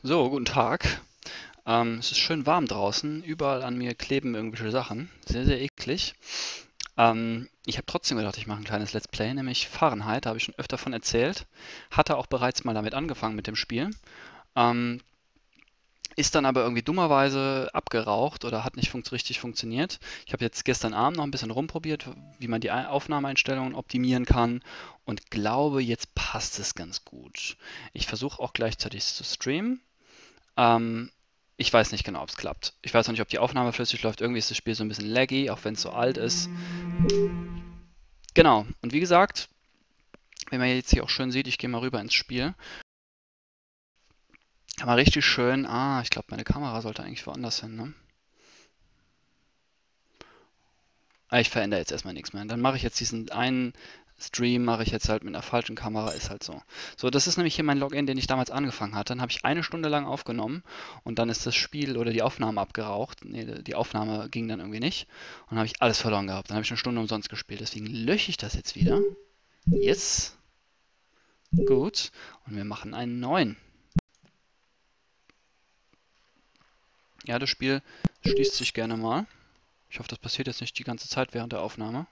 So, guten Tag. Es ist schön warm draußen. Überall an mir kleben irgendwelche Sachen. Sehr, sehr eklig. Ich habe trotzdem gedacht, ich mache ein kleines Let's Play, nämlich Fahrenheit. Da habe ich schon öfter von erzählt. Hatte auch bereits mal damit angefangen mit dem Spiel. Ähm, Ist dann aber irgendwie dummerweise abgeraucht oder hat nicht richtig funktioniert. Ich habe jetzt gestern Abend noch ein bisschen rumprobiert, wie man die Aufnahmeeinstellungen optimieren kann und glaube, jetzt passt es ganz gut. Ich versuche auch gleichzeitig zu streamen. Ähm, Ich weiß nicht genau, ob es klappt. Ich weiß noch nicht, ob die Aufnahme flüssig läuft. Irgendwie ist das Spiel so ein bisschen laggy, auch wenn es so alt ist. Genau. Und wie gesagt, wie man jetzt hier auch schön sieht, ich gehe mal rüber ins Spiel. Kann man richtig schön. Ich glaube, meine Kamera sollte eigentlich woanders hin, ne? Ich verändere jetzt erstmal nichts mehr. Dann mache ich jetzt diesen einen Stream, mache ich jetzt halt mit einer falschen Kamera, ist halt so. So, das ist nämlich hier mein Login, den ich damals angefangen hatte. Dann habe ich eine Stunde lang aufgenommen und dann ist das Spiel oder die Aufnahme abgeraucht. Nee, die Aufnahme ging dann irgendwie nicht. Und dann habe ich alles verloren gehabt. Dann habe ich eine Stunde umsonst gespielt. Deswegen lösche ich das jetzt wieder. Yes. Gut. Und wir machen einen neuen. Ja, das Spiel schließt sich gerne mal. Ich hoffe, das passiert jetzt nicht die ganze Zeit während der Aufnahme.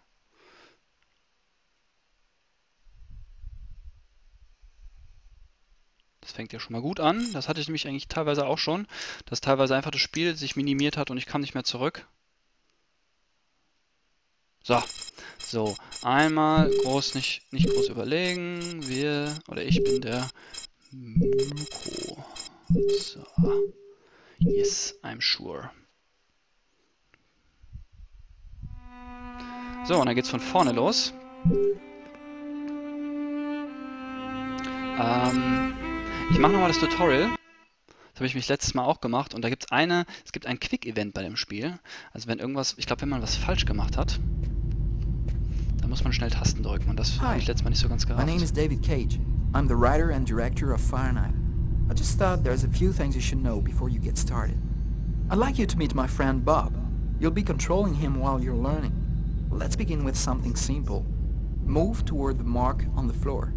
Das fängt ja schon mal gut an. Das hatte ich nämlich eigentlich teilweise auch schon, dass teilweise einfach das Spiel sich minimiert hat und ich kam nicht mehr zurück. So, so, einmal groß, nicht groß überlegen. Ich bin der Myko. So, yes, I'm sure. So, und dann geht's von vorne los. Ich mache nochmal das Tutorial. Das habe ich mich letztes Mal auch gemacht und da gibt es gibt ein Quick-Event bei dem Spiel. Also wenn irgendwas, ich glaube, wenn man was falsch gemacht hat, dann muss man schnell Tasten drücken und das habe ich letztes Mal nicht so ganz My name gerafft. is David Cage. I'm the writer and director of Fahrenheit. I just thought there's a few things you should know before you get started. I'd like you to meet my friend Bob. You'll be controlling him while you're learning. Let's begin with something simple. Move toward the mark on the floor.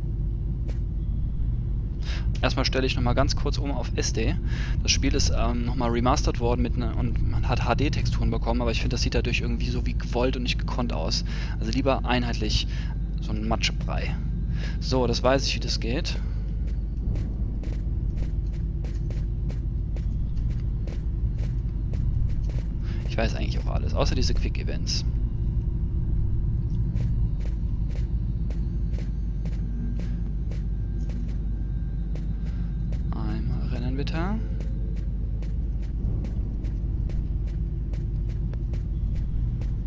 Erstmal stelle ich nochmal ganz kurz um auf SD. Das Spiel ist nochmal remastert worden und man hat HD-Texturen bekommen, aber ich finde, das sieht dadurch irgendwie so wie gewollt und nicht gekonnt aus. Also lieber einheitlich so ein Matschebrei. So, das weiß ich, wie das geht. Ich weiß eigentlich auch alles, außer diese Quick-Events. Einmal rennen bitte.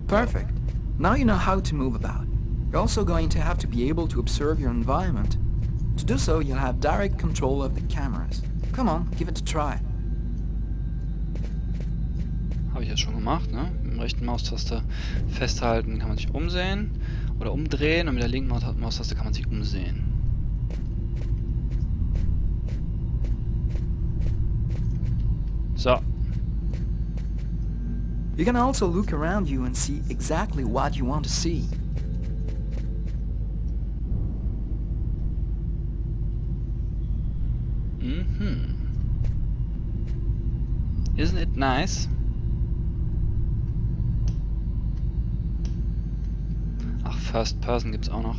Perfect. Now you know how to move about. You're also going to have to be able to observe your environment. To do so, you'll have direct control of the cameras. Come on, give it a try. Habe ich jetzt schon gemacht, ne? Mit der rechten Maustaste festhalten kann man sich umsehen oder umdrehen und mit der linken Maustaste kann man sich umsehen. So. You can also look around you and see exactly what you want to see. Isn't it nice? Ach, First Person gibt's auch noch.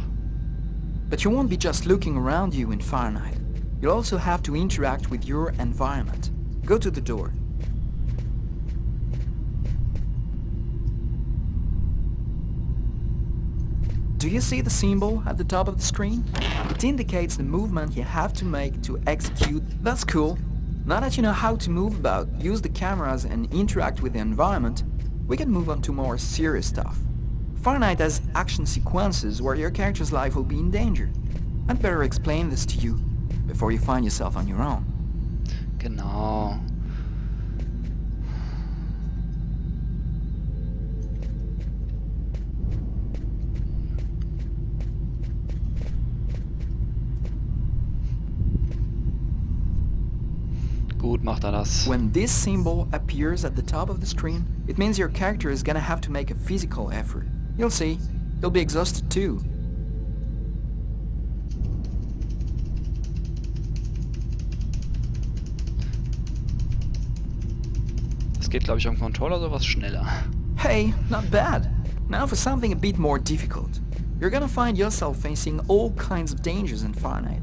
But you won't be just looking around you in Fahrenheit. You'll also have to interact with your environment. Go to the door. Do you see the symbol at the top of the screen? It indicates the movement you have to make to execute. That's cool. Now that you know how to move about, use the cameras and interact with the environment, we can move on to more serious stuff. Fahrenheit has action sequences where your character's life will be in danger. I'd better explain this to you before you find yourself on your own. Genau. Gut macht er das. When this symbol appears at the top of the screen, it means your character is gonna have to make a physical effort. You'll see, you'll be exhausted too. geht, glaube ich, am Controller sowas schneller. Hey, not bad. Now for something a bit more difficult. You're gonna find yourself facing all kinds of dangers in Fahrenheit.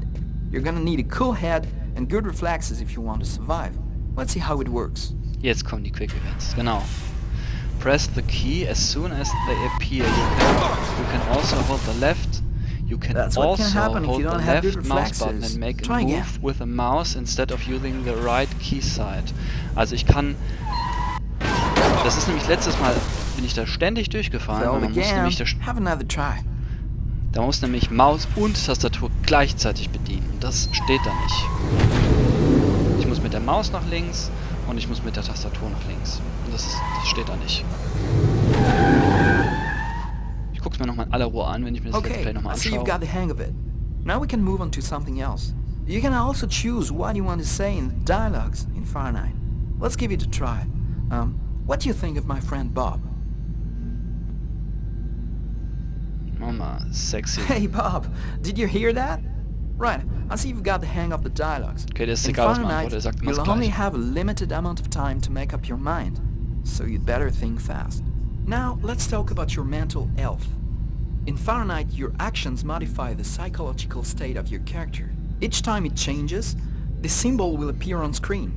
You're gonna need a cool head and good reflexes if you want to survive. Let's see how it works. Jetzt kommen die Quick Events, genau. Press the key as soon as they appear. You can also hold the left. You can That's what also can happen if hold you the don't have good left mouse button reflexes. and make a Try again. move with the mouse instead of using the right key side. Also ich kann... Das ist nämlich letztes Mal, bin ich da ständig durchgefahren. Failed Man muss again. nämlich Have another try. da muss nämlich Maus und Tastatur gleichzeitig bedienen. Und das steht da nicht. Ich muss mit der Maus nach links und ich muss mit der Tastatur nach links. Und das steht da nicht. Ich guck's mir nochmal in aller Ruhe an, wenn ich mir das Let's Okay, Play nochmal I see you've anschaue. got the hang of it. Now we can move on to something else. You can also choose what you want to say in the dialogues in Fahrenheit. Let's give it a try. What do you think of my friend Bob? Mama, sexy. Hey Bob, did you hear that? Right, I see you've got the hang of the dialogues. Okay, das ist In egal, was man Fahrenheit, antwortet, er sagt immer das you'll only Gleiche. have a limited amount of time to make up your mind, so you'd better think fast. Now, let's talk about your mental health. In Fahrenheit, your actions modify the psychological state of your character. Each time it changes, the symbol will appear on screen.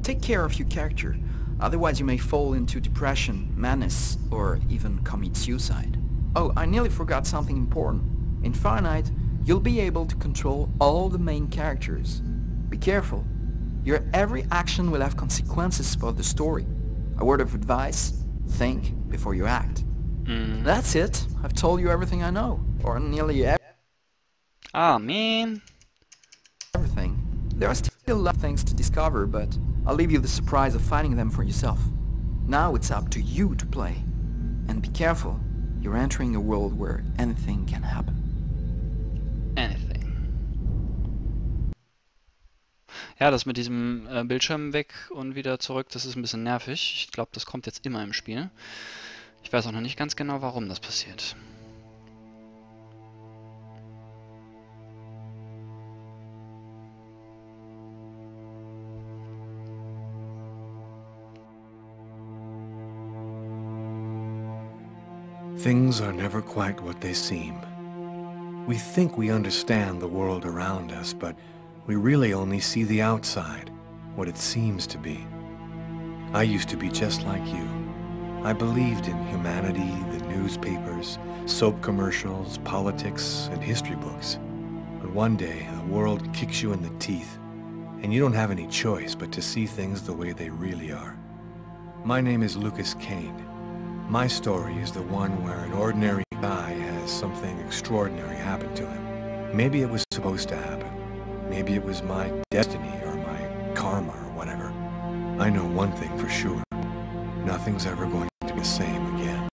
Take care of your character, otherwise you may fall into depression, madness, or even commit suicide. Oh, I nearly forgot something important. In Fahrenheit, you'll be able to control all the main characters. Be careful. Your every action will have consequences for the story. A word of advice, think before you act. That's it. I've told you everything I know. Or nearly Ah, man. everything. There are still a lot of things to discover, but I'll leave you the surprise of finding them for yourself. Now it's up to you to play. And be careful. You're entering a world where anything can happen. Anything. Ja, das mit diesem Bildschirm weg und wieder zurück, das ist ein bisschen nervig. Ich glaube, das kommt jetzt immer im Spiel. Ich weiß auch noch nicht ganz genau, warum das passiert. Things are never quite what they seem. We think we understand the world around us, but we really only see the outside, what it seems to be. I used to be just like you. I believed in humanity, the newspapers, soap commercials, politics, and history books. But one day, the world kicks you in the teeth, and you don't have any choice but to see things the way they really are. My name is Lucas Kane. My story is the one where an ordinary guy has something extraordinary happen to him. Maybe it was supposed to happen. Maybe it was my destiny or my karma or whatever. I know one thing for sure. Nothing's ever going to be the same again.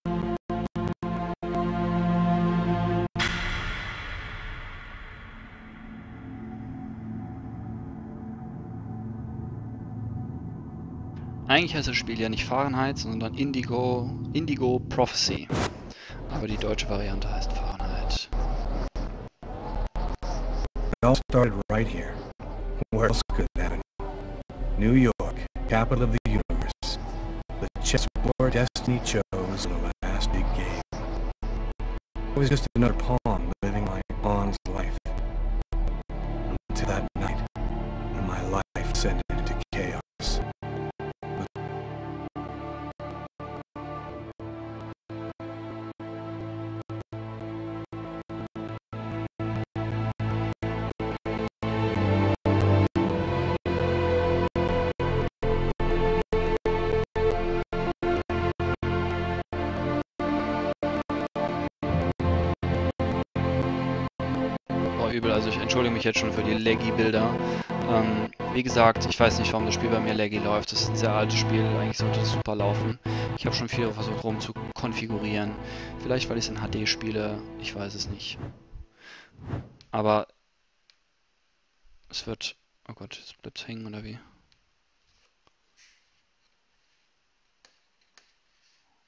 Eigentlich heißt das Spiel ja nicht Fahrenheit, sondern Indigo Prophecy. Aber die deutsche Variante heißt Fahrenheit. It all started right here. Where else could it happen? New York, capital of the universe. The chessboard destiny chose in the last big game. I was just another pawn living my pawn's life. Until that night, when my life descended into chaos. Übel, also ich entschuldige mich jetzt schon für die Laggy-Bilder. Wie gesagt, ich weiß nicht, warum das Spiel bei mir laggy läuft. Das ist ein sehr altes Spiel, eigentlich sollte es super laufen. Ich habe schon viel versucht rum zu konfigurieren. Vielleicht, weil ich es in HD spiele, ich weiß es nicht. Aber es wird... Oh Gott, jetzt bleibt es hängen oder wie?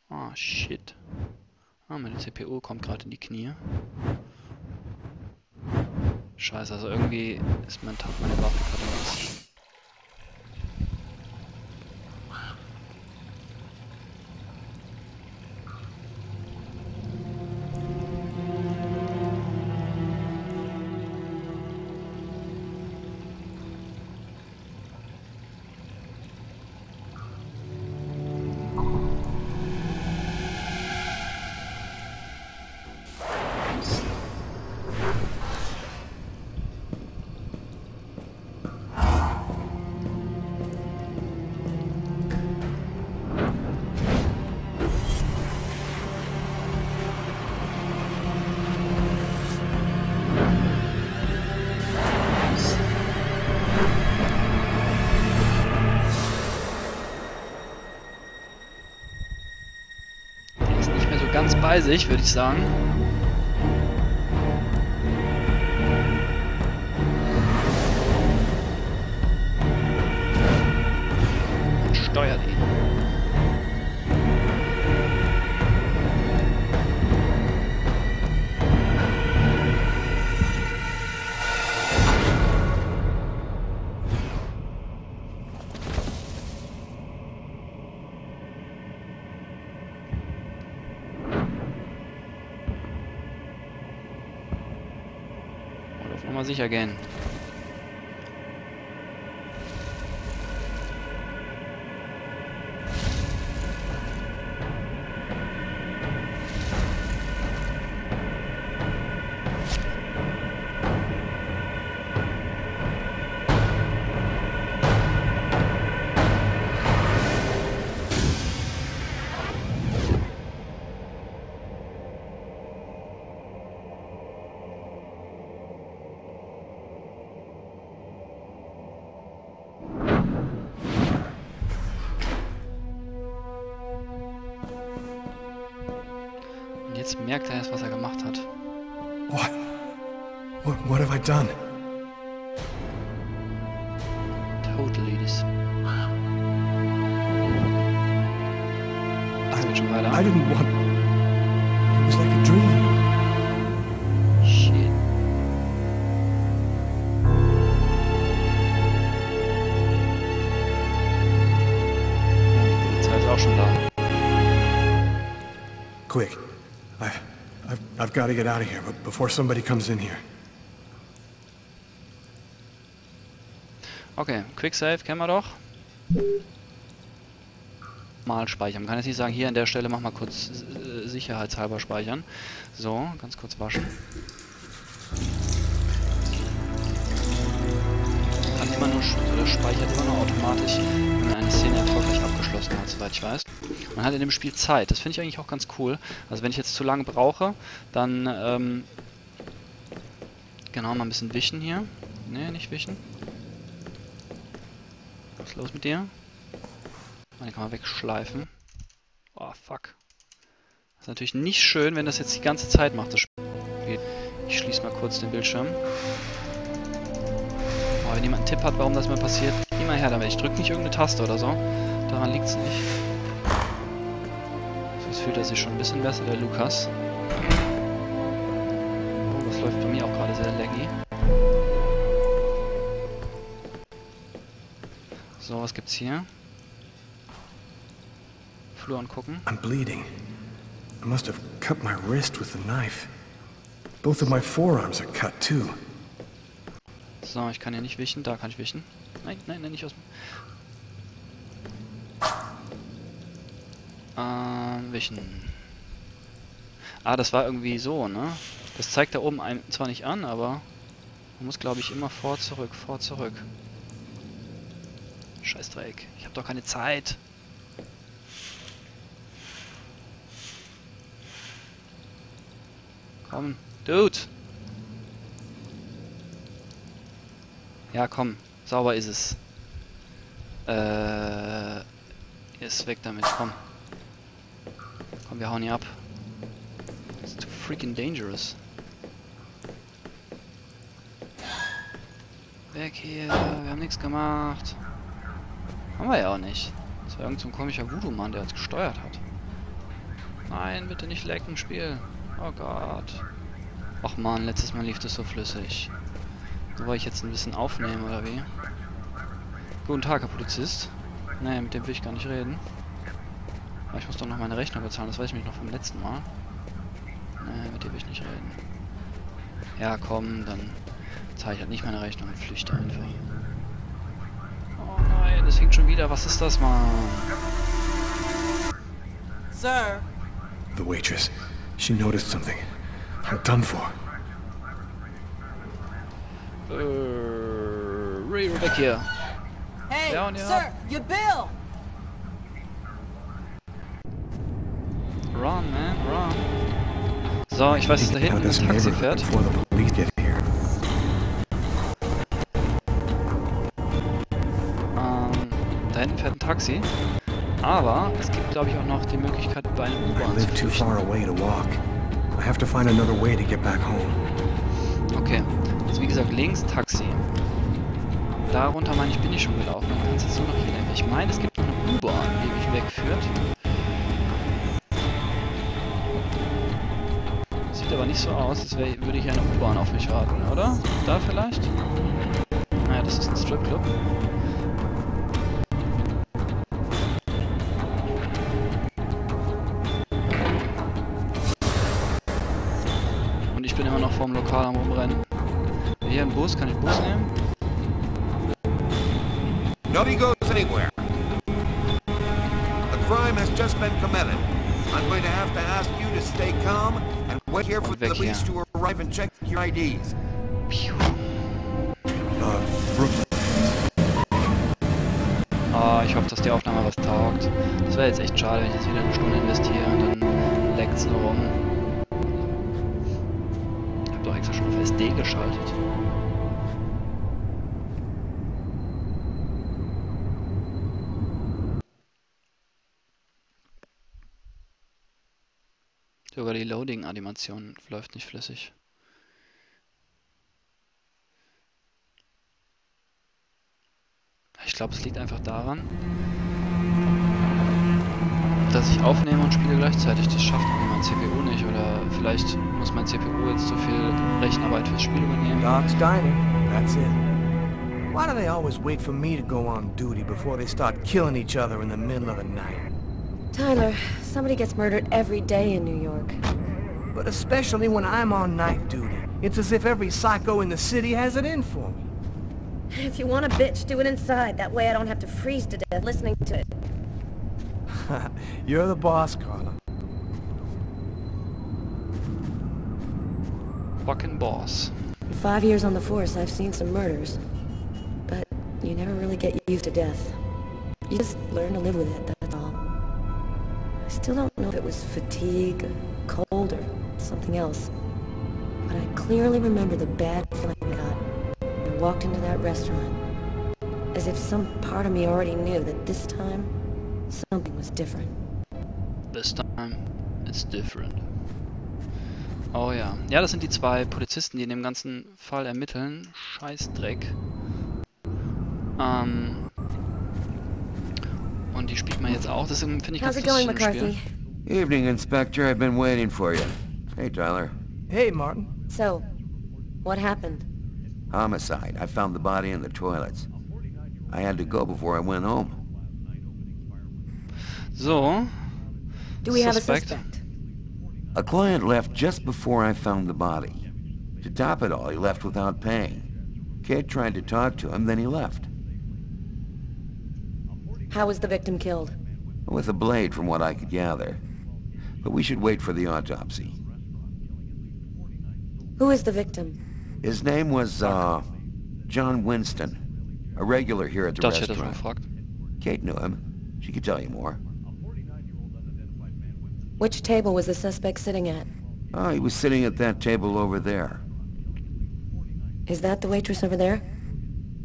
Ah, shit. Ah, meine CPU kommt gerade in die Knie. Scheiße, also irgendwie ist meine Grafikkarte was. ganz bei sich, würde ich sagen. Und steuert ihn. Mal sicher gehen. Jetzt merkt er erst, was er gemacht hat. What have I done? Totally this. Das geht schon weiter. I didn't want... It was like a dream. Shit. Und die Polizei ist auch schon da. Quick. I've got to get out of here, but before somebody comes in here. Okay, Quick Save kennen wir doch. Mal speichern. Man kann jetzt nicht sagen, hier an der Stelle mach mal kurz sicherheitshalber speichern. So, ganz kurz waschen. Man kann immer nur, oder speichert immer nur automatisch, wenn man eine Szene erfolgreich abgeschlossen hat, soweit ich weiß. Man hat in dem Spiel Zeit. Das finde ich eigentlich auch ganz cool. Also wenn ich jetzt zu lange brauche, dann, genau, mal ein bisschen wischen hier. Ne, nicht wischen. Was ist los mit dir? Den kann man wegschleifen. Oh, fuck. Das ist natürlich nicht schön, wenn das jetzt die ganze Zeit macht, das Spiel. Ich schließe mal kurz den Bildschirm. Oh, wenn jemand einen Tipp hat, warum das mal passiert, immer her damit. Ich drücke nicht irgendeine Taste oder so. Daran liegt es nicht. So, jetzt fühlt er sich schon ein bisschen besser, der Lukas. Oh, das läuft bei mir auch gerade sehr laggy. So, was gibt's hier? Flur angucken. I'm bleeding. I must have cut my wrist with the knife. Both of my forearms are cut too. So, ich kann hier nicht wischen. Da kann ich wischen. Nein, nein, nein, nicht aus dem... Wischen. Ah, das war irgendwie so, ne? Das zeigt da oben einem zwar nicht an, aber man muss, glaube ich, immer vor, zurück, vor, zurück. Scheißdreck. Ich habe doch keine Zeit. Komm, Dude. Ja, komm. Sauber ist es. Ist weg damit, komm. Komm, wir hauen hier ab. It's too freaking dangerous. Weg hier, wir haben nichts gemacht. Haben wir ja auch nicht. Das war irgend so ein komischer Voodoo-Mann, der uns gesteuert hat. Nein, bitte nicht lecken, Spiel. Oh Gott. Och man, letztes Mal lief das so flüssig. So, wollte ich jetzt ein bisschen aufnehmen, oder wie? Guten Tag, Herr Polizist. Nee, mit dem will ich gar nicht reden. Aber ich muss doch noch meine Rechnung bezahlen, das weiß ich mich noch vom letzten Mal. Nee, mit dem will ich nicht reden. Ja, komm, dann zahle ich halt nicht meine Rechnung und flüchte einfach. Oh nein, das hinkt schon wieder. Was ist das, Mann? Sir. The waitress. She noticed something. I'm done for. Weg hier. Hey, Down, ja. sir, your bill. Run, man, run. So, ich weiß, dass da hinten das Taxi fährt. Da hinten fährt ein Taxi. Aber es gibt, glaube ich, auch noch die Möglichkeit, bei einem I U-Bahn zu live too far flüchten. away to walk. I have to find another way to get back home. Okay, also wie gesagt, links Taxi. Darunter meine ich, bin ich schon gelaufen. Dann kannst du jetzt nur noch hier lang. Ich meine, es gibt noch eine U-Bahn, die mich wegführt. Sieht aber nicht so aus, als würde hier eine U-Bahn auf mich warten, oder? Da vielleicht? Naja, das ist ein Stripclub. Und ich bin immer noch vorm Lokal am Rumrennen. Hier im Bus, kann ich den Bus nehmen? Nobody goes anywhere. A crime has just been committed. I'm going to have to ask you to stay calm and wait here for the police to arrive and check your IDs. Brooklyn. Ah, ich hoffe, dass die Aufnahme was taugt. Das wäre jetzt echt schade, wenn ich jetzt wieder eine Stunde investiere und dann leckt's nur rum. Ich habe doch extra schon auf SD geschaltet. Sogar die Loading-Animation läuft nicht flüssig. Ich glaube, es liegt einfach daran, dass ich aufnehme und spiele gleichzeitig. Das schafft irgendwie mein CPU nicht. Oder vielleicht muss mein CPU jetzt so viel Rechenarbeit fürs Spiel übernehmen. Doc's Diner, that's it. Why do they always wait for me to go on duty before they start killing each other in the middle of the night? Tyler, somebody gets murdered every day in New York. But especially when I'm on night duty. It's as if every psycho in the city has it in for me. If you want a bitch, do it inside. That way I don't have to freeze to death listening to it. You're the boss, Carla. Fucking boss. In 5 years on the force, I've seen some murders. But you never really get used to death. You just learn to live with it, that's all. I still don't know if it was fatigue, or cold, or something else. But I clearly remember the bad feeling I got when I walked into that restaurant. As if some part of me already knew that this time, something was different. This time, it's different. Oh ja. Ja, das sind die zwei Polizisten, die in dem ganzen Fall ermitteln. Scheißdreck. Und die spielt man jetzt auch. Das finde ich ganz How's it going, lustig im McCarthy? Spiel. Evening, Inspector. I've been waiting for you. Hey, Tyler. Hey, Martin. So, what happened? Homicide. I found the body in the toilets. I had to go before I went home. So. Do we have a Suspect. suspect? A client left just before I found the body. To top it all, he left without paying. Kate tried to talk to him, then he left. How was the victim killed? With a blade, from what I could gather. But we should wait for the autopsy. Who is the victim? His name was, John Winston. A regular here at the Das hätte ich schon restaurant. gefragt. Kate knew him. She could tell you more. Which table was the suspect sitting at? Oh, he was sitting at that table over there. Is that the waitress over there?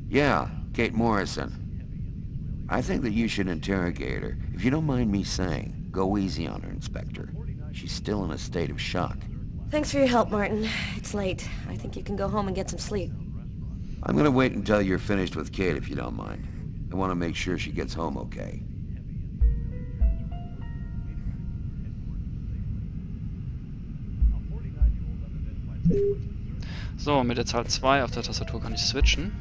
Yeah, Kate Morrison. I think that you should interrogate her. If you don't mind me saying, go easy on her, Inspector. She's still in a state of shock. Thanks for your help, Martin. It's late. I think you can go home and get some sleep. I'm gonna wait until you're finished with Kate, if you don't mind. I want to make sure she gets home okay. So, mit der Zahl 2 auf der Tastatur kann ich switchen.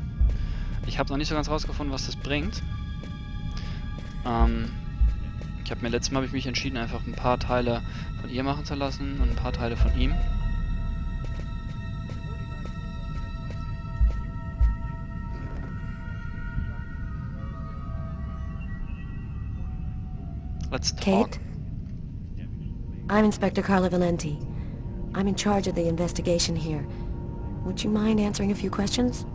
Ich habe noch nicht so ganz rausgefunden, was das bringt. Letztes Mal habe ich mich entschieden, einfach ein paar Teile von ihr machen zu lassen und ein paar Teile von ihm. Let's talk. Kate? I'm Inspector Carla Valenti. I'm in charge of the investigation here. Would you mind answering a few questions?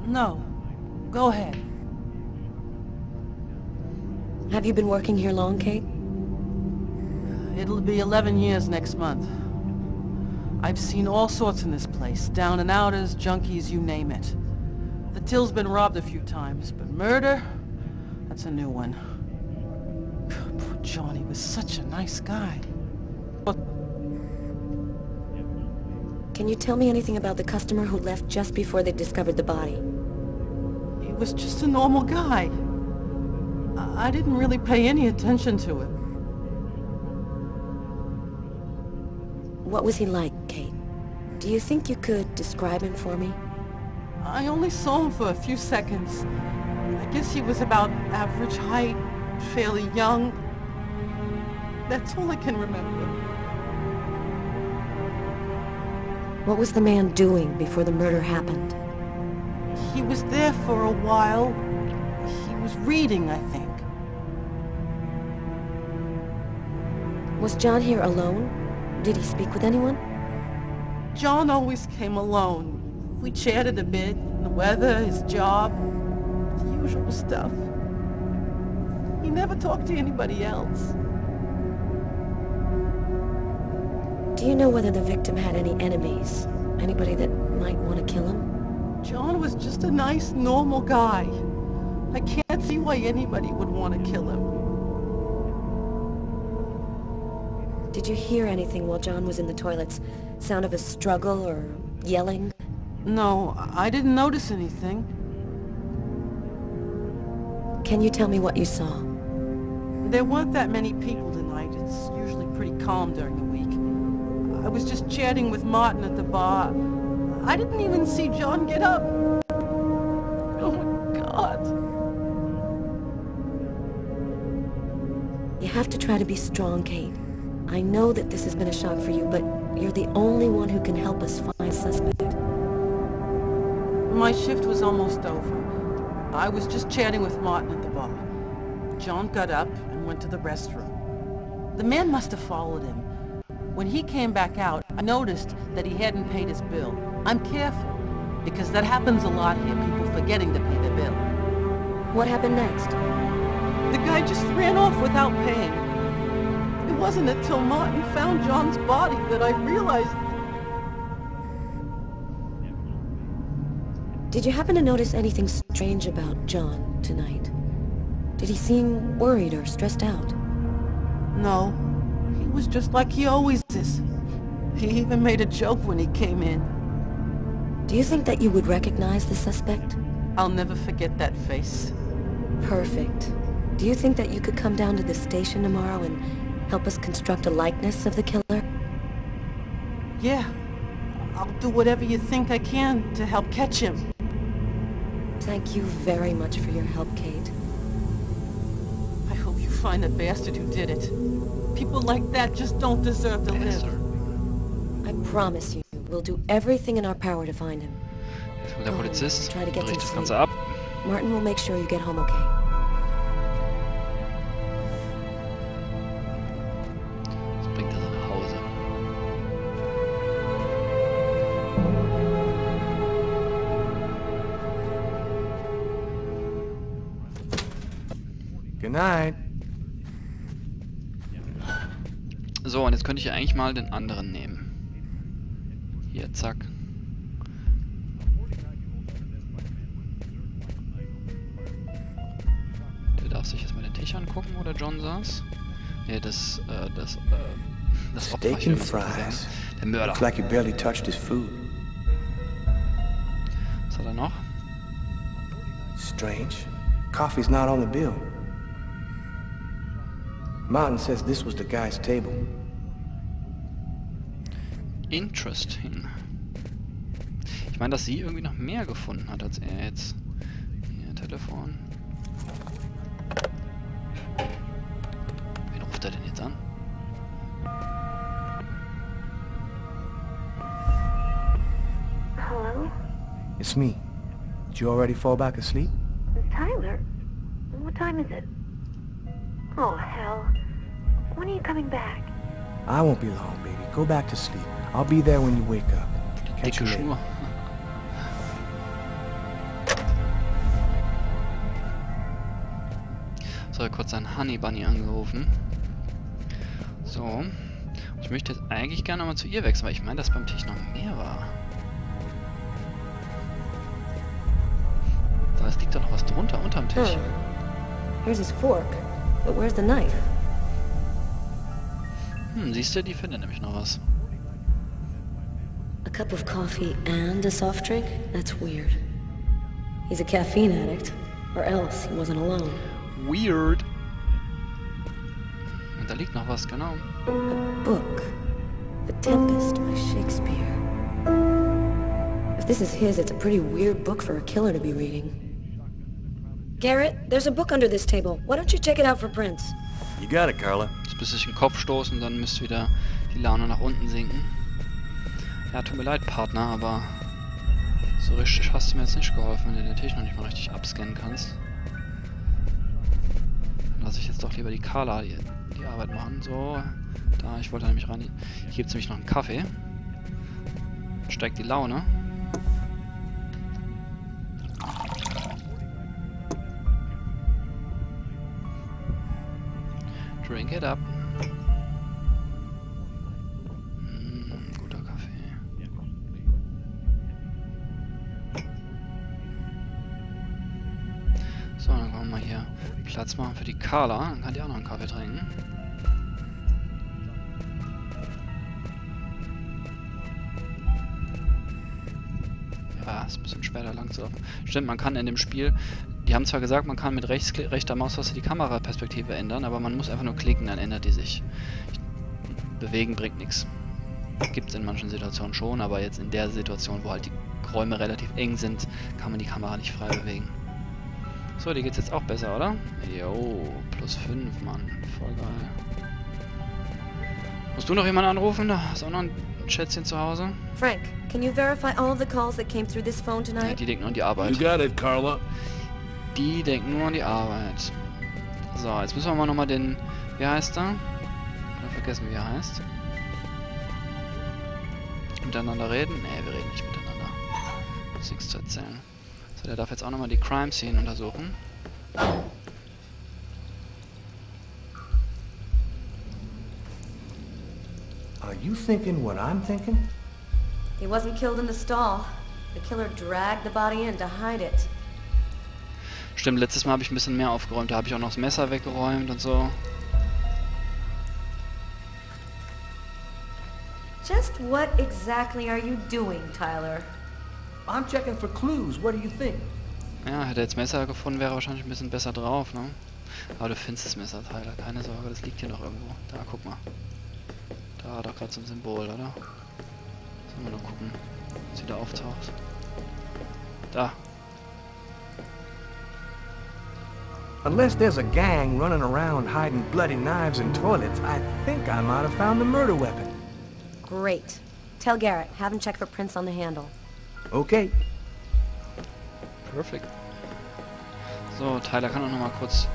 No. Go ahead. Have you been working here long, Kate? It'll be 11 years next month. I've seen all sorts in this place. Down and outers, junkies, you name it. The till's been robbed a few times, but murder? That's a new one. Poor Johnny was such a nice guy. But Can you tell me anything about the customer who left just before they discovered the body? he was just a normal guy. I didn't really pay any attention to him. What was he like, Kate? Do you think you could describe him for me? I only saw him for a few seconds. I guess he was about average height, fairly young. That's all I can remember. What was the man doing before the murder happened? He was there for a while. He was reading, I think. Was John here alone? Did he speak with anyone? John always came alone. We chatted a bit, the weather, his job, the usual stuff. He never talked to anybody else. Do you know whether the victim had any enemies? Anybody that might want to kill him? John was just a nice, normal guy. I can't see why anybody would want to kill him. Did you hear anything while John was in the toilets? Sound of a struggle or yelling? No, I didn't notice anything. Can you tell me what you saw? There weren't that many people tonight. It's usually pretty calm during the week. I was just chatting with Martin at the bar. I didn't even see John get up. Oh my God. You have to try to be strong, Kate. I know that this has been a shock for you, but you're the only one who can help us find a suspect. My shift was almost over. I was just chatting with Martin at the bar. John got up and went to the restroom. The man must have followed him. When he came back out, I noticed that he hadn't paid his bill. I'm careful, because that happens a lot here, people forgetting to pay their bill. What happened next? The guy just ran off without paying. It wasn't until Martin found John's body that I realized... Did you happen to notice anything strange about John tonight? Did he seem worried or stressed out? No. He was just like he always is. He even made a joke when he came in. Do you think that you would recognize the suspect? I'll never forget that face. Perfect. Do you think that you could come down to the station tomorrow and help us construct a likeness of the killer? Yeah. I'll do whatever you think I can to help catch him. Thank you very much for your help, Kate. I hope you find the bastard who did it. People like that just don't deserve to live. I promise you, we'll do everything in our power to find him. Jetzt kommt der Polizist, try to get bricht das some Ganze sleep. ab. Martin will make sure you get home okay. Jetzt bringt er sie nach Hause. Good night. So, und jetzt könnte ich ja eigentlich mal den anderen nehmen. Hier, zack. Der darf sich erstmal den Tisch angucken, wo der John saß. Ne, das Opfer, Steak ich will and das mal sagen. fries. Der Mörder. Looks like he barely touched his food. Was hat er noch? Strange. Coffee's not on the bill. Martin says this was the guy's table. Interesting. Ich meine, dass sie irgendwie noch mehr gefunden hat als er jetzt. Hier, Telefon. Wen ruft er denn jetzt an? Hello? It's me. Did you already fall back asleep? Tyler? What time is it? Oh, hell. When are you coming back? I won't be long, baby. Go back to sleep. I'll be there when you wake up. Die Catch dicke you later. Schnur. So, er hat kurz seinen Honey Bunny angerufen. So. Ich möchte jetzt eigentlich gerne mal zu ihr wechseln, weil ich meine, dass beim Tisch noch mehr war. Da liegt doch noch was drunter, unterm Tisch. Here's his fork. But where's the knife? Siehst du, die findet nämlich noch was. A cup of coffee and a soft drink? That's weird. He's a caffeine addict. Or else he wasn't alone. Weird. Und da liegt noch was, genau. A book. The Tempest by Shakespeare. If this is his, it's a pretty weird book for a killer to be reading. Garrett, there's a book under this table. Why don't you check it out for prints? You got it, Carla. Jetzt müsste ich den Kopf stoßen, dann müsste wieder die Laune nach unten sinken. Ja, tut mir leid, Partner, aber so richtig hast du mir jetzt nicht geholfen, wenn du den Tisch noch nicht mal richtig abscannen kannst. Dann lasse ich jetzt doch lieber die Carla die Arbeit machen. So, da, ich wollte nämlich rein. Hier gibt es nämlich noch einen Kaffee. Steigt die Laune. Drink it up. Guter Kaffee. So, dann können wir mal hier Platz machen für die Carla. Dann kann die auch noch einen Kaffee trinken. Ja, ist ein bisschen schwer da lang zu laufen. Stimmt, man kann in dem Spiel, die haben zwar gesagt, man kann mit rechter Maustaste die Kameraperspektive ändern, aber man muss einfach nur klicken, dann ändert die sich. Bewegen bringt nichts. Gibt es in manchen Situationen schon, aber jetzt in der Situation, wo halt die Räume relativ eng sind, kann man die Kamera nicht frei bewegen. So, die geht's jetzt auch besser, oder? Jo, +5, Mann. Voll geil. Musst du noch jemanden anrufen? Da ist auch noch ein Schätzchen zu Hause. Frank, can you verify all of the calls that came through this phone Ja, tonight? die denken nur an die Arbeit. You got it, Carla. Die denken nur an die Arbeit. So, jetzt müssen wir mal nochmal den... Wie heißt er? Oder vergessen, wie er heißt. Miteinander reden? Nee, wir reden nicht miteinander. Ist nichts zu erzählen. So, der darf jetzt auch nochmal die Crime Scene untersuchen. Are you thinking what I'm thinking? He wasn't killed in the stall. The killer dragged the body in to hide it. Stimmt, letztes Mal habe ich ein bisschen mehr aufgeräumt. Da habe ich auch noch das Messer weggeräumt und so. Just what exactly are you doing, Tyler? I'm checking for clues. What do you think? Ja, hätte er jetzt Messer gefunden, wäre er wahrscheinlich ein bisschen besser drauf, ne? Aber du findest das Messer, Tyler. Keine Sorge, das liegt hier noch irgendwo. Da, guck mal. Da hat er gerade so ein Symbol, oder? Sollen wir nur gucken, was wieder auftaucht. Da. Unless there's a gang running around hiding bloody knives in toilets, I think I might have found the murder weapon. Great. Tell Garrett, have him check for prints on the handle. Okay. Perfekt. So, Tyler kann auch noch mal kurz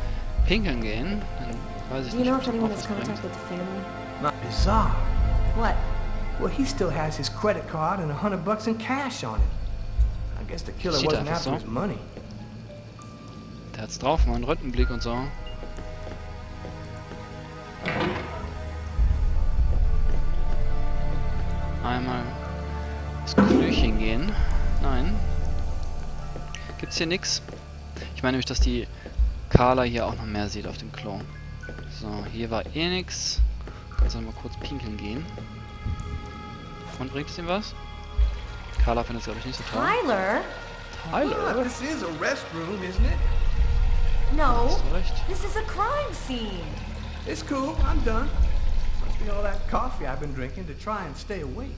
pinkeln gehen. Dann weiß ich Do you nicht, know ob if das anyone auch has was bringt. contact with the family? Not bizarre. What? Well, he still has his credit card and $100 in cash on it. I guess the killer Sieht wasn't einfach after so. his money. Der hat's drauf, mal einen Röntgenblick und so. Einmal ins Klöchen gehen. Nein. Gibt's hier nix? Ich meine nämlich, dass die Carla hier auch noch mehr sieht auf dem Klo. So, hier war eh nix. Kannst du noch mal kurz pinkeln gehen. Und bringt es ihm was? Carla findet es, glaube ich, nicht so toll. Tyler? Tyler? This is a restroom, isn't it? No. Hast du recht. This is a crime scene. It's cool. I'm done. Must be all that coffee I've been drinking to try and stay awake.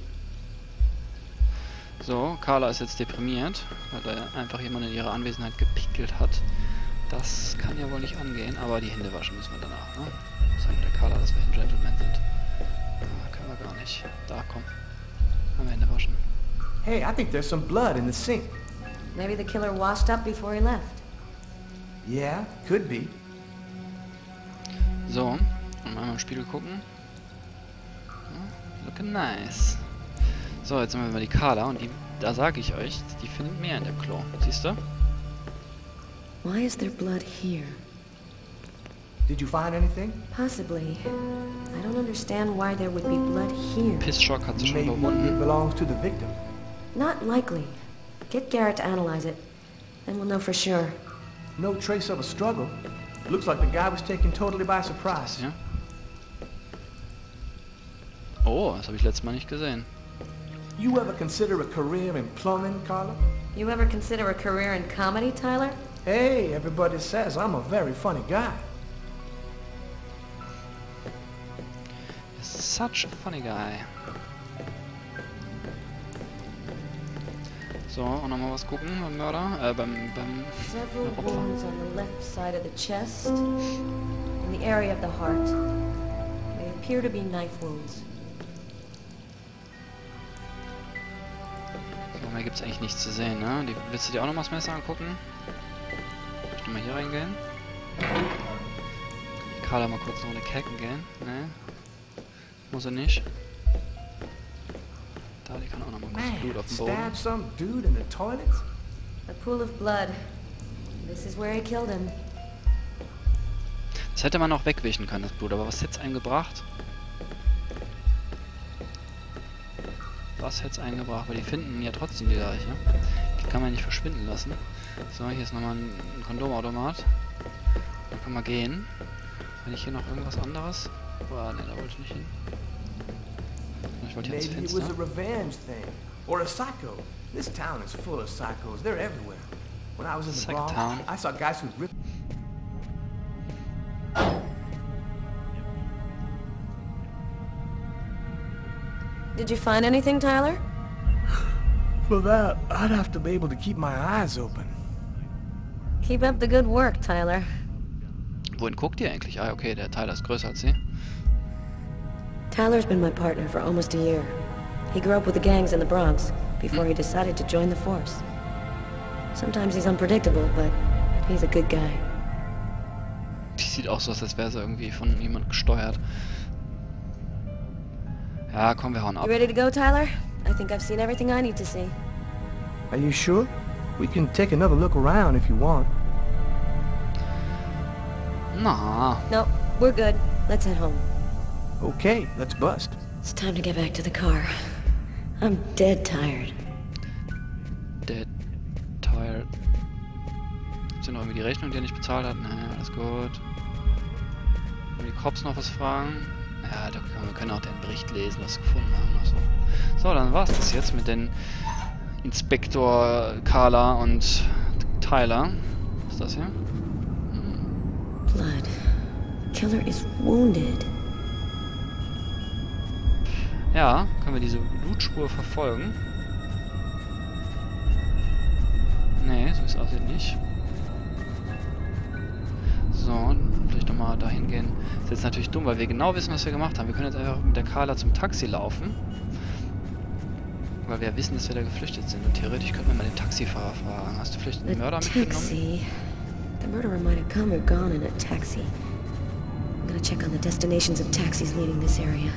So, Carla ist jetzt deprimiert, weil da einfach jemand in ihrer Anwesenheit gepinkelt hat. Das kann ja wohl nicht angehen, aber die Hände waschen müssen wir danach, ne? Sagen der Carla, dass wir ein Gentleman sind. Können wir gar nicht. Da, komm. Haben wir Hände waschen. Hey, I think there's some blood in the sink. Maybe the killer washed up before he left. Yeah, could be. So, und mal im Spiegel gucken. Ja, looking nice. So, jetzt haben wir mal die Carla und die, da sage ich euch, die findet mehr in dem Klo. Siehst du? Why is there blood here? Did you find anything? Possibly. I don't understand why there would be blood here. Pissschock hat sie schon Maybe überwunden. it belongs to the victim. Not likely. Get Garrett to analyze it. Then we'll know for sure. No trace of a struggle. Looks like the guy was taken totally by surprise. Ja. Oh, das habe ich letztes Mal nicht gesehen. You ever consider a career in plumbing, Carla? You ever consider a career in comedy, Tyler? Hey, everybody says I'm a very funny guy. Such a funny guy. So, und nochmal was gucken beim Mörder, beim Several Opfer. wounds on the left side of the chest, in the area of the heart. They appear to be knife wounds. So, mehr gibt's eigentlich nichts zu sehen, ne? Willst du dir auch noch mal das Messer angucken? Soll ich mal hier reingehen? Carla mal kurz noch eine Kecken gehen. Ne? Muss er nicht. Da, die kann auch noch mal kurz Blut auf dem Boden. Stabbed some dude in the toilets? A pool of blood. This is where he killed him. Das hätte man noch wegwischen können, das Blut, aber was hätte es einem gebracht? Was hätte es einem gebracht? Weil die finden ja trotzdem die Leiche. Die kann man nicht verschwinden lassen. So, hier ist nochmal ein Kondomautomat. Dann können wir gehen. Wenn ich hier noch irgendwas anderes? Boah, ne, da wollte ich nicht hin. Ich wollte hier ins Maybe it Fenster. was a revenge thing. Or a psycho. This town is full of psychos. They're everywhere. When I was in the Psych Bronx, town. I saw guys who ripped... Did you find anything, Tyler? For that, I'd have to be able to keep my eyes open. Keep up the good work, Tyler. Wohin guckt ihr eigentlich? Ah, okay, der Tyler ist größer als sie. Tyler's been my partner for almost a year. He grew up with the gangs in the Bronx before he decided to join the force. Sometimes he's unpredictable, but he's a good guy. Die sieht auch so aus, als wäre sie irgendwie von jemand gesteuert. Ja, komm, wir hauen ab. You ready to go, Tyler? I think I've seen everything I need to see. Are you sure? We can take another look around if you want. Na, No, we're good. Let's head home. Okay, let's bust. It's time to get back to the car. I'm dead tired. dead tired. Gibt's hier noch irgendwie die Rechnung, die er nicht bezahlt hat? Naja, alles gut. Wollen die Cops noch was fragen? Ja, wir können auch den Bericht lesen, was sie gefunden haben. Also. So, dann war's das jetzt mit den Inspektor Carla und Tyler. Was ist das hier? Blood. The killer is wounded. Ja, können wir diese Blutspur verfolgen? Nee, so wie es aussieht nicht. So, vielleicht nochmal dahin gehen. Ist jetzt natürlich dumm, weil wir genau wissen, was wir gemacht haben. Wir können jetzt einfach mit der Carla zum Taxi laufen. Weil wir ja wissen, dass wir da geflüchtet sind. Und theoretisch könnten wir mal den Taxifahrer fragen. Hast du vielleicht einen Mörder mitgenommen? Taxi. The murderer might have come or gone in a taxi. I'm gonna check on the destinations of taxis leaving this area.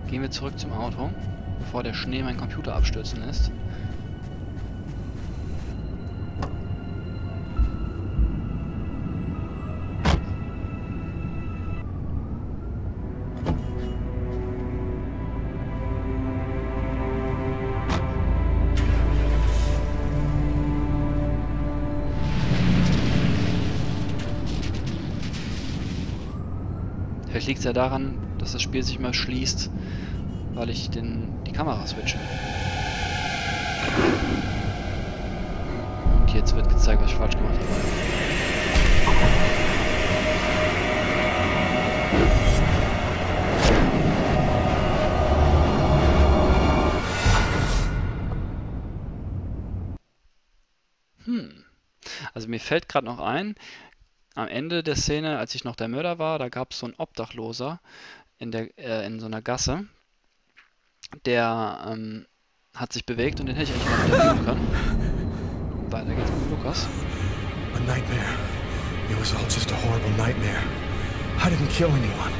Gehen wir zurück zum Auto, bevor der Schnee meinen Computer abstürzen lässt. Vielleicht liegt es ja daran, dass das Spiel sich mal schließt, weil ich die Kamera switche. Und jetzt wird gezeigt, was ich falsch gemacht habe. Also mir fällt gerade noch ein, am Ende der Szene, als ich noch der Mörder war, da gab es so einen Obdachloser in so einer Gasse. Der hat sich bewegt und den hätte ich eigentlich mal interviewen können. Weiter geht's mit Lukas. A nightmare. It was all just a horrible nightmare. I didn't kill anyone.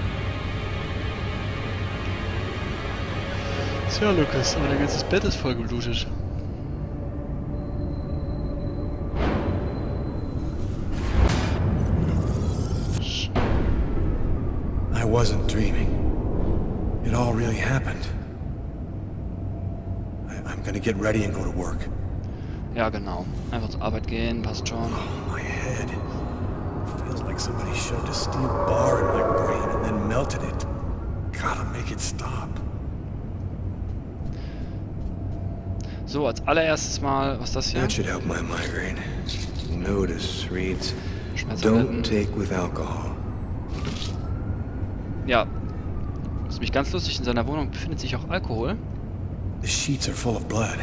Tja, Lukas, aber dein ganzes Bett ist voll geblutet. I wasn't dreaming. It all really happened. I'm gonna get ready and go to work. Ja, genau. Einfach zur Arbeit gehen, passt schon. Oh, my head. Feels like somebody shoved a steel bar in my brain and then melted it. Gotta make it stop. So, als allererstes mal, was ist das hier? That should help my migraine. Notice reads, Schmerztabletten. don't take with alcohol. Ja. Das ist nämlich ganz lustig, in seiner Wohnung befindet sich auch Alkohol. The sheets are full of blood.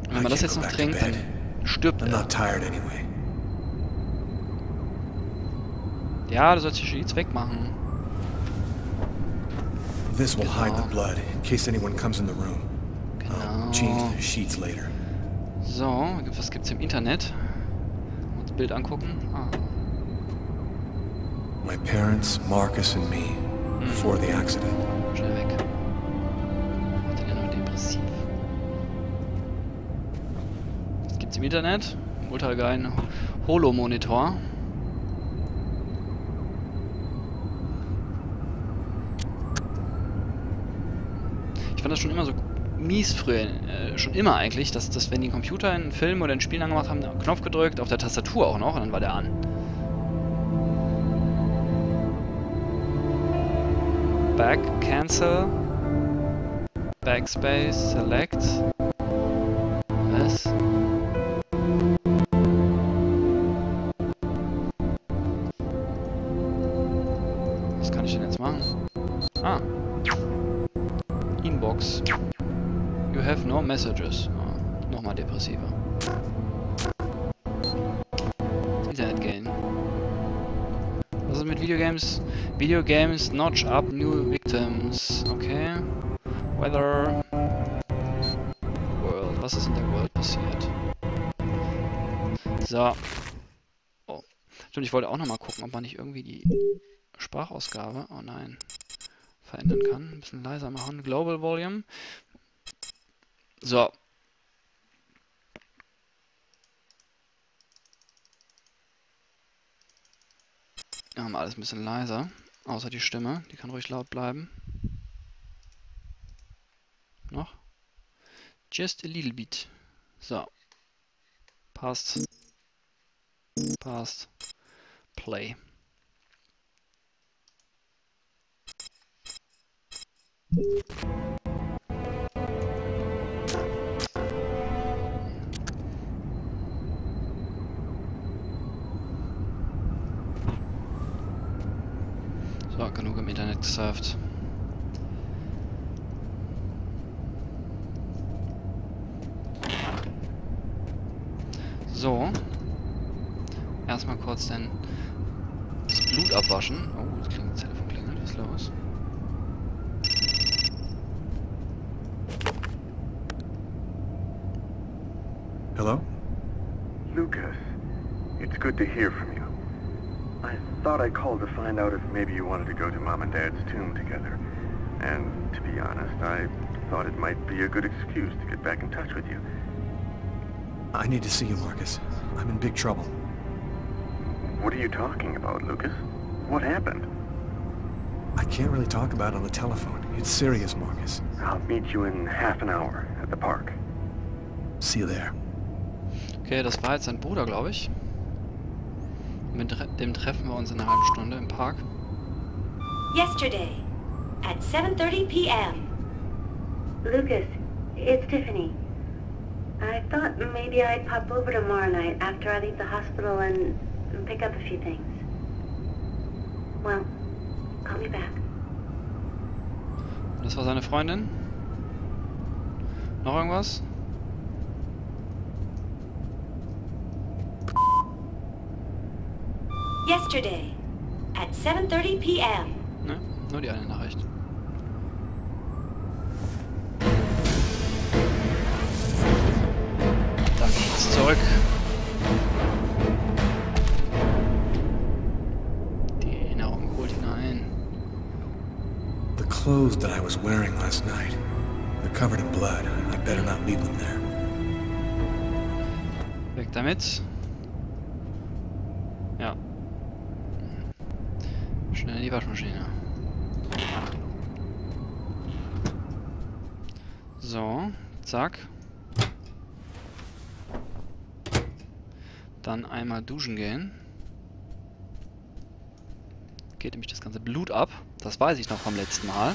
Und wenn man das jetzt noch trinkt, dann stirbt I'm er. not tired anyway. Ja, du sollst die Sheets wegmachen. This will hide the blood in case anyone comes in the room. I'll change Genau. the sheets later. So, was gibt's im Internet? Mal das Bild angucken. Ah. My parents, Marcus and me, before the accident. Schnell weg. Macht den ja nur depressiv. Was gibt's im Internet? Ultra geilen Holo-Monitor. Ich fand das schon immer so mies früher, schon immer eigentlich, dass wenn die Computer in Filmen oder in Spielen angemacht haben, einen Knopf gedrückt, auf der Tastatur auch noch, und dann war der an. Back, Cancel, Backspace, Select. Was? Was kann ich denn jetzt machen? Ah. Inbox. You have no messages. Oh, nochmal depressiver. Internet gehen. Was ist mit Videogames? Videogames notch up new victims. Okay. Weather. World. Was ist in der World passiert? So. Oh. Stimmt, ich wollte auch nochmal gucken, ob man nicht irgendwie die Sprachausgabe, oh nein, verändern kann. Ein bisschen leiser machen. Global Volume. So. Wir haben alles ein bisschen leiser. Außer die Stimme. Die kann ruhig laut bleiben. Noch? Just a little bit. So. Passt. Passt. Play. So, genug im Internet gesurft. So. Erstmal kurz das Blut abwaschen. Oh, das klingt, das Telefon klingelt. Was ist los? Hello? Lucas, it's good to hear from you. I thought I called to find out if maybe you wanted to go to Mom and Dad's tomb together. And to be honest, I thought it might be a good excuse to get back in touch with you. I need to see you, Marcus. I'm in big trouble. What are you talking about, Lucas? What happened? I can't really talk about it on the telephone. It's serious, Marcus. I'll meet you in half an hour at the park. See you there. Okay, das war jetzt sein Bruder, glaube ich. Mit dem treffen wir uns in einer halben Stunde im Park. Yesterday, at 7:30 p.m. Lucas, it's Tiffany. I thought maybe I'd pop over tomorrow night after I leave the hospital and pick up a few things. Well, call me back. Das war seine Freundin. Noch irgendwas? Yesterday, at 7:30 p.m. Ne, nur die eine Nachricht. Da geht's zurück. Die Erinnerung holt ihn ein. The clothes that I was wearing last night, they're covered in blood. I better not leave them there. Weg damit. Ja. Schnell in die Waschmaschine. So, zack. Dann einmal duschen gehen. Geht nämlich das ganze Blut ab. Das weiß ich noch vom letzten Mal.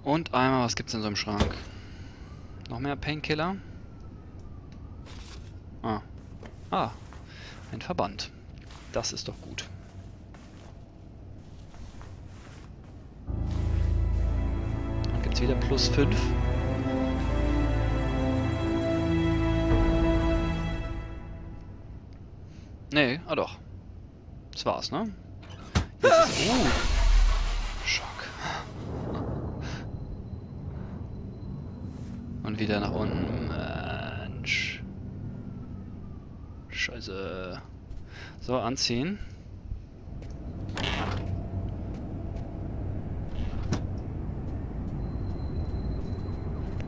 Und einmal, was gibt's in so einem Schrank? Noch mehr Painkiller? Ah, ein Verband. Das ist doch gut. Dann gibt's wieder +5. Nee, doch. Das war's, ne? Jetzt ist, Schock. Und wieder nach unten. Mensch. Scheiße. So, anziehen.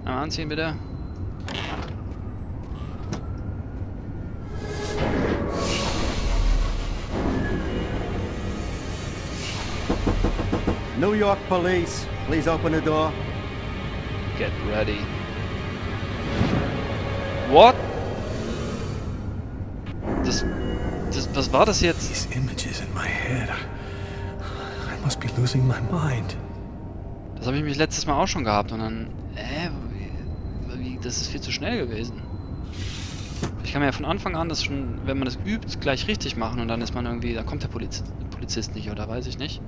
Einmal anziehen, bitte. New York Police, please open the door. Get ready. What? Was war das jetzt? These images in my head. I must be losing my mind. Das habe ich mich letztes Mal auch schon gehabt und dann... das ist viel zu schnell gewesen. Ich kann mir ja von Anfang an das schon, wenn man das übt, gleich richtig machen und dann ist man irgendwie... Da kommt der Polizist nicht oder weiß ich nicht.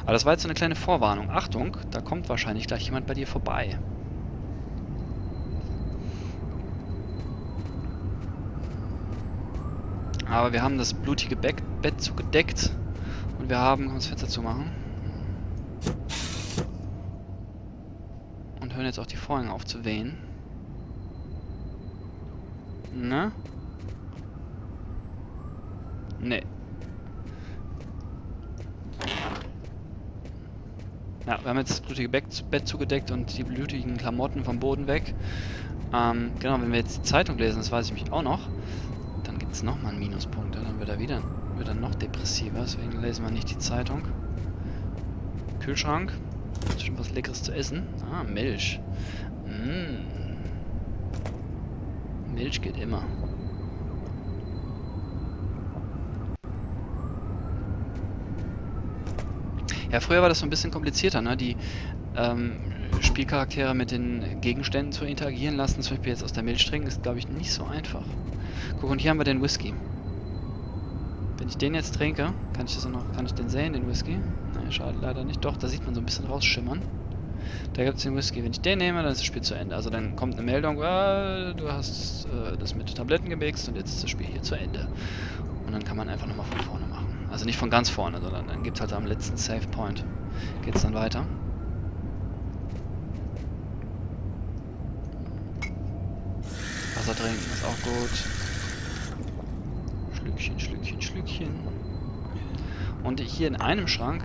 Aber das war jetzt so eine kleine Vorwarnung. Achtung, da kommt wahrscheinlich gleich jemand bei dir vorbei. Aber wir haben das blutige Bett zugedeckt und wir haben... Können wir das Fenster zumachen? Und hören jetzt auch die Vorhänge auf zu wehen. Ne? Ne. Ja, wir haben jetzt das blutige Bett zugedeckt und die blutigen Klamotten vom Boden weg. Genau, wenn wir jetzt die Zeitung lesen, das weiß ich mich auch noch, dann gibt es nochmal einen Minuspunkt. Dann wird er noch depressiver, deswegen lesen wir nicht die Zeitung. Kühlschrank. Bestimmt was Leckeres zu essen. Ah, Milch. Milch geht immer. Ja, früher war das so ein bisschen komplizierter, ne? Die Spielcharaktere mit den Gegenständen zu interagieren lassen. Zum Beispiel jetzt aus der Milch trinken, ist, glaube ich, nicht so einfach. Guck, und hier haben wir den Whisky. Wenn ich den jetzt trinke, kann ich den sehen, den Whisky? Nein, schade, leider nicht. Doch, da sieht man so ein bisschen rausschimmern. Da gibt es den Whisky. Wenn ich den nehme, dann ist das Spiel zu Ende. Also dann kommt eine Meldung, du hast das mit Tabletten gemixt und jetzt ist das Spiel hier zu Ende. Und dann kann man einfach nochmal von vorne machen. Also nicht von ganz vorne, sondern dann gibt es halt am letzten Save Point. Geht es dann weiter. Wasser trinken ist auch gut. Schlückchen, Schlückchen, Schlückchen. Und hier in einem Schrank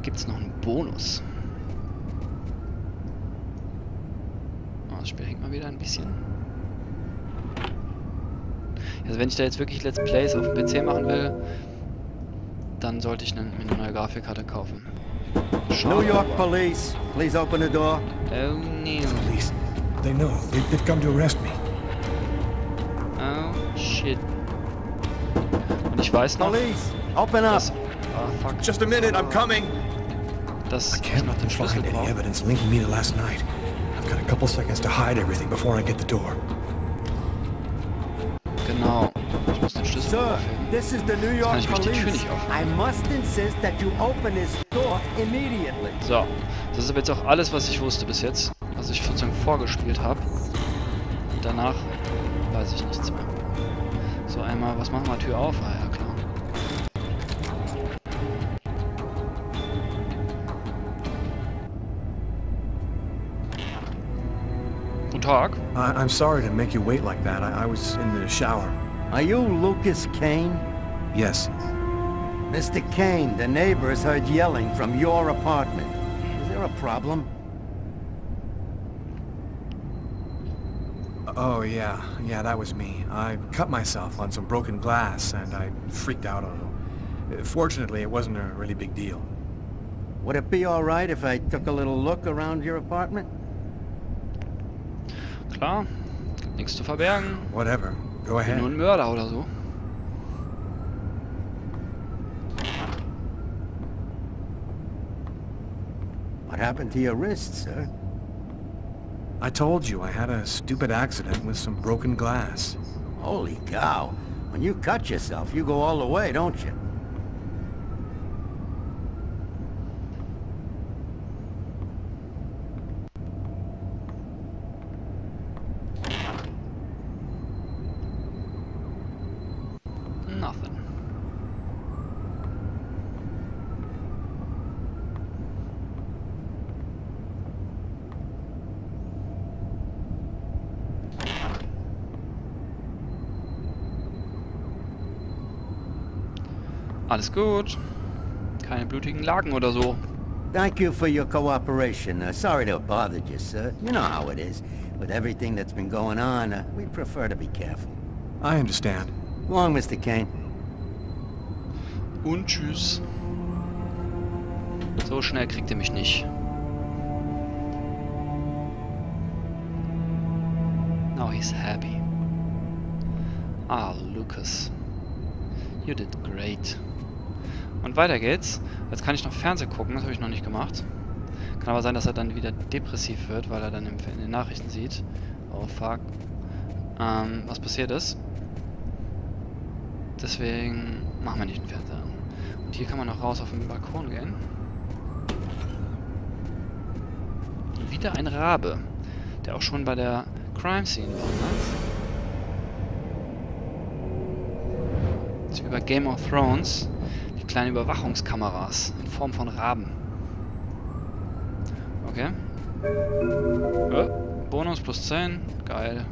gibt es noch einen Bonus. Oh, das Spiel hängt mal wieder ein bisschen. Also wenn ich da jetzt wirklich Let's Plays auf dem PC machen will, dann sollte ich mir eine neue Grafikkarte kaufen. New York Police, please open the door. Oh no. Police. They know. They've come to arrest me. Oh shit. Und ich weiß noch, Police, open up. fuck. Just a minute, I'm coming. Dass I ich can't noch den Schlüssel find any brauche. evidence linking me to last night. I've got a couple seconds to hide everything before I get the door. Genau. Ich muss den Schlüssel Sir, aufheben. this is the New Kann York ich mich die Tür Police. nicht aufmachen. I must insist that you open this door immediately. So. Das ist aber jetzt auch alles, was ich wusste bis jetzt. Was ich sozusagen vorgespielt habe. Und danach weiß ich nichts mehr. So, einmal, was machen wir? Tür auf? Ah ja, klar. Guten Tag. I'm sorry to make you wait like that. I was in the shower. Are you Lucas Kane? Yes. Mr. Kane, the neighbors heard yelling from your apartment. Is there a problem? Oh, yeah. Yeah, that was me. I cut myself on some broken glass, and I freaked out on them. Fortunately, it wasn't a really big deal. Would it be all right if I took a little look around your apartment? Klar, nichts zu verbergen. Whatever. Go Ich bin ahead. nur ein Mörder oder so. What happened to your wrist, sir? I told you I had a stupid accident with some broken glass. Holy cow. When you cut yourself, you go all the way, don't you? Nothing. Alles gut. Keine blutigen Lagen oder so. Thank you for your cooperation. Sorry to have bothered you, sir. You know how it is. With everything that's been going on, we prefer to be careful. I understand. Go on, Mr. Kane. Und tschüss. So schnell kriegt ihr mich nicht. Now he's happy. Ah, Lucas. You did great. Und weiter geht's. Jetzt kann ich noch Fernsehen gucken, das habe ich noch nicht gemacht. Kann aber sein, dass er dann wieder depressiv wird, weil er dann in den Nachrichten sieht. Oh fuck. Was passiert ist. Deswegen machen wir nicht den Fernseher an. Und hier kann man noch raus auf den Balkon gehen. Und wieder ein Rabe, der auch schon bei der Crime Scene war. Ne? Das ist wie bei Game of Thrones. Die kleinen Überwachungskameras in Form von Raben. Okay. Bonus plus 10. Geil.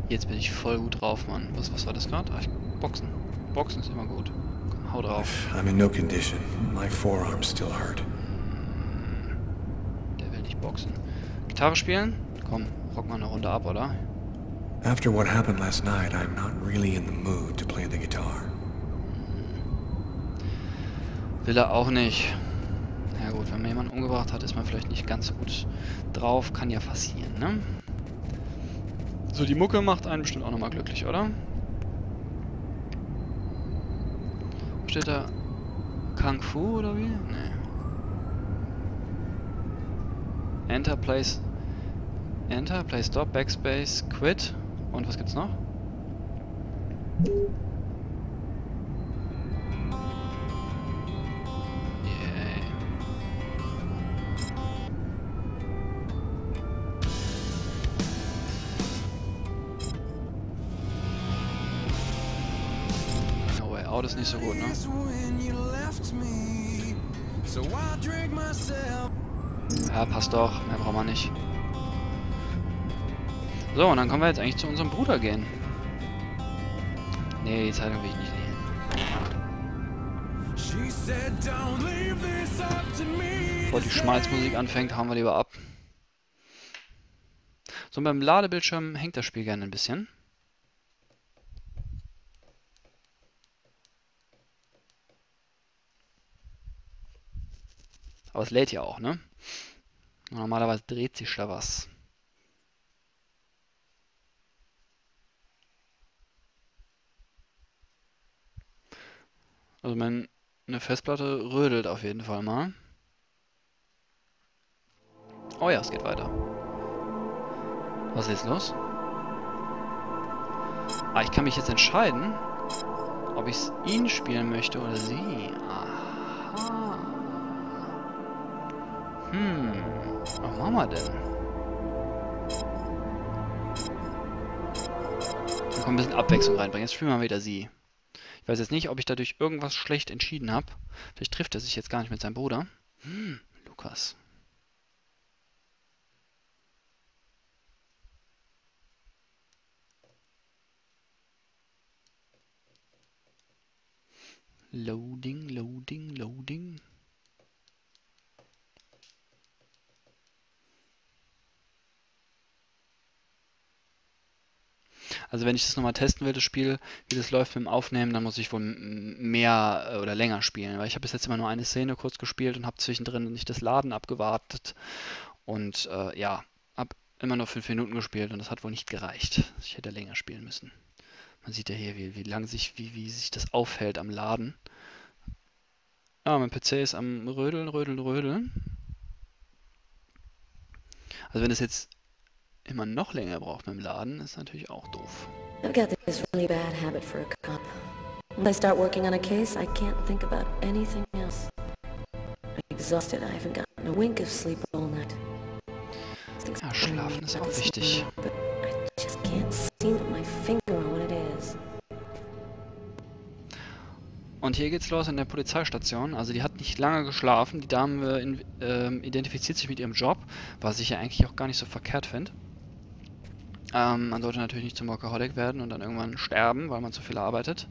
Jetzt bin ich voll gut drauf, Mann. Was war das gerade? Boxen. Boxen ist immer gut. Komm, hau drauf. I'm in no condition. My forearms still hurt. Der will nicht boxen. Gitarre spielen? Komm, rock mal eine Runde ab, oder? After what happened last night, I'm not really in the mood to play the guitar. Will er auch nicht. Ja gut, wenn man jemanden umgebracht hat, ist man vielleicht nicht ganz so gut drauf. Kann ja passieren, ne? So, die Mucke macht einen bestimmt auch nochmal glücklich, oder? Steht da Kung Fu oder wie? Nee. Enter, Place, Stop, Backspace, Quit. Und was gibt's noch? Yay. No way, Out ist nicht so gut, ne? Ja, passt doch. Mehr brauchen wir nicht. So, und dann können wir jetzt eigentlich zu unserem Bruder gehen. Nee, die Zeitung will ich nicht lesen. Bevor die Schmalzmusik anfängt, hauen wir lieber ab. So, beim Ladebildschirm hängt das Spiel gerne ein bisschen. Aber es lädt ja auch, ne? Normalerweise dreht sich da was. Also meine Festplatte rödelt auf jeden Fall mal. Oh ja, es geht weiter. Was ist jetzt los? Ah, ich kann mich jetzt entscheiden, ob ich ihn spielen möchte oder sie. Aha. Was machen wir denn? Wir können ein bisschen Abwechslung reinbringen. Jetzt spielen wir mal wieder sie. Ich weiß jetzt nicht, ob ich dadurch irgendwas schlecht entschieden habe. Vielleicht trifft er sich jetzt gar nicht mit seinem Bruder. Lukas. Loading, loading, loading. Also wenn ich das nochmal testen will, das Spiel, wie das läuft mit dem Aufnehmen, dann muss ich wohl mehr oder länger spielen. Weil ich habe bis jetzt immer nur eine Szene kurz gespielt und habe zwischendrin nicht das Laden abgewartet. Und ja, habe immer nur 5 Minuten gespielt und das hat wohl nicht gereicht. Ich hätte länger spielen müssen. Man sieht ja hier, wie sich das aufhält am Laden. Ja, mein PC ist am Rödeln. Also wenn es jetzt immer noch länger braucht mit dem Laden, ist natürlich auch doof. I've got this really bad habit for a cop. When I start working on a case, I can't think about anything else. I'm exhausted. I haven't gotten a wink of sleep all night. Ja, schlafen ist auch wichtig. But I just can't seem to put my finger on what it is. Und hier geht's los in der Polizeistation. Also die hat nicht lange geschlafen. Die Dame identifiziert sich mit ihrem Job, was ich ja eigentlich auch gar nicht so verkehrt finde. Man sollte natürlich nicht zum Workaholic werden und dann irgendwann sterben, weil man zu viel arbeitet.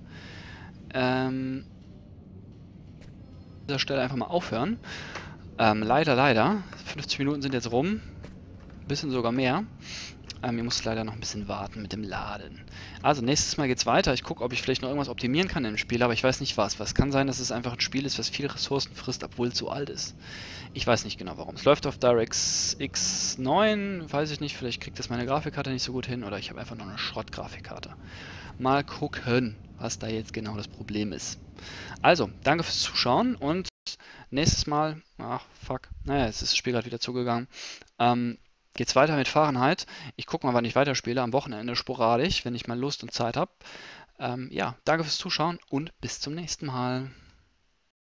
An dieser Stelle einfach mal aufhören. Leider. 50 Minuten sind jetzt rum. Ein bisschen sogar mehr. Ihr müsst leider noch ein bisschen warten mit dem Laden. Also nächstes Mal geht's weiter. Ich gucke, ob ich vielleicht noch irgendwas optimieren kann im Spiel, aber ich weiß nicht was. Was kann sein, dass es einfach ein Spiel ist, was viele Ressourcen frisst, obwohl es so alt ist. Ich weiß nicht genau warum. Es läuft auf DirectX 9, weiß ich nicht, vielleicht kriegt das meine Grafikkarte nicht so gut hin oder ich habe einfach noch eine Schrottgrafikkarte. Mal gucken, was da jetzt genau das Problem ist. Also, danke fürs Zuschauen und nächstes Mal, naja, jetzt ist das Spiel gerade wieder zugegangen, geht's weiter mit Fahrenheit. Ich gucke mal, wann ich weiterspiele. Am Wochenende sporadisch, wenn ich mal Lust und Zeit habe. Ja, danke fürs Zuschauen und bis zum nächsten Mal.